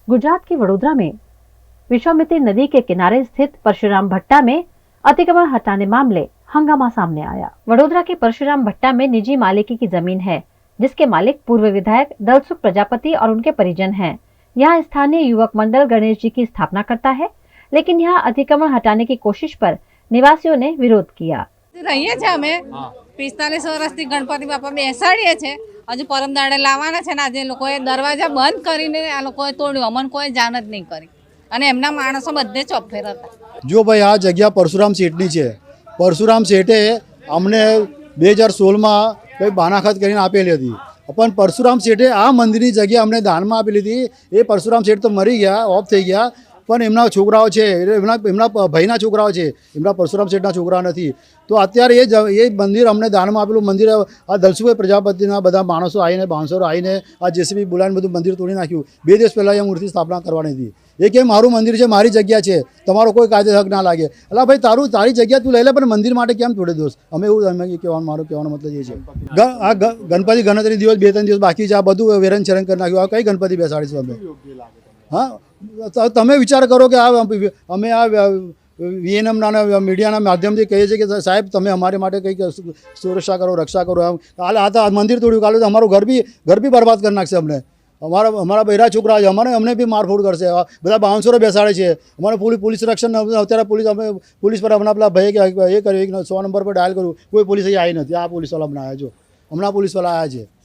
गुजरात के वडोदरा में विश्वामित्री नदी के किनारे स्थित परशुराम भट्टा में अतिक्रमण हटाने मामले हंगामा सामने आया। वडोदरा के परशुराम भट्टा में निजी मालिकी की जमीन है, जिसके मालिक पूर्व विधायक दलसुख प्रजापति और उनके परिजन हैं। यहाँ स्थानीय युवक मंडल गणेश जी की स्थापना करता है, लेकिन यहाँ अतिक्रमण हटाने की कोशिश पर निवासियों ने विरोध किया। रहीए छे अमे 45 વર્ષથી ગણપતિ બાપા બેસાડીએ છે। હજુ પરમ દાડે લાવવાના છે ને આજે લોકોએ દરવાજા બંધ કરીને આ લોકોએ તોડ્યું, અમને કોઈ જાણ જ નહીં કરી અને એમના માણસો બધે ચોફેર હતા। જો ભાઈ આ જગ્યા પરશુરામ શેઠની છે। પરશુરામ શેઠે અમને 2016માં કંઈ બાનાખત કરીને આપેલી હતી, પણ પરશુરામ શેઠે આ મંદિરની જગ્યા અમને દાનમાં આપેલી હતી। એ પરશુરામ શેઠ તો મરી ગયા, ઓફ થઈ ગયા, પણ એમના છોકરાઓ છે, એમના ભાઈના છોકરાઓ છે, એમના પરશુરામ શેઠના છોકરા નથી। તો અત્યારે એ મંદિર અમને દાનમાં આપેલું મંદિર આ દલસુભાઈ પ્રજાપતિના બધા માણસો આવીને બાઉન્સરો આવીને આ જેસીબી બોલાવીને બધું મંદિર તોડી નાખ્યું। 2 દિવસ પહેલાં એ મૂર્તિ સ્થાપના કરવાની હતી। એ કે મારું મંદિર છે, મારી જગ્યા છે, તમારો કોઈ કાયદે હક ના લાગે। એટલે ભાઈ તારી જગ્યા તું લઈ લે, પણ મંદિર માટે કેમ તોડે દોસ્ત? અમે એવું મારો કહેવાનો મતલબ એ છે। આ ગણપતિ ગણતરી દિવસ 2-3 દિવસ બાકી છે, આ બધું વેરન ચરણ કરી નાખ્યું। આ કઈ ગણપતિ બેસાડીશું અમે? હા, તમે વિચાર કરો કે આ અમે આ વીએનએમના મીડિયાના માધ્યમથી કહીએ છીએ કે સાહેબ તમે અમારે માટે કંઈક સુરક્ષા કરો, રક્ષા કરો। કાલે આ તો મંદિર તોડ્યું, કાલે તો અમારું ઘર બી બરબાદ કરી નાખશે અમને। અમારા બહેરા છોકરા છે, અમને બી મારફોડ કરશે। બધા બાઉન્સરો બેસાડે છે। અમારે પોલીસ રક્ષણ અત્યારે પોલીસ પર હમણાં પેલા ભાઈ એ કર્યું, 100 નંબર પર ડાયલ કર્યું, કોઈ પોલીસ અહીં આવી નથી। આ પોલીસવાળા હમણાં આવ્યા, જો હમણાં પોલીસવાળા આવ્યા છે।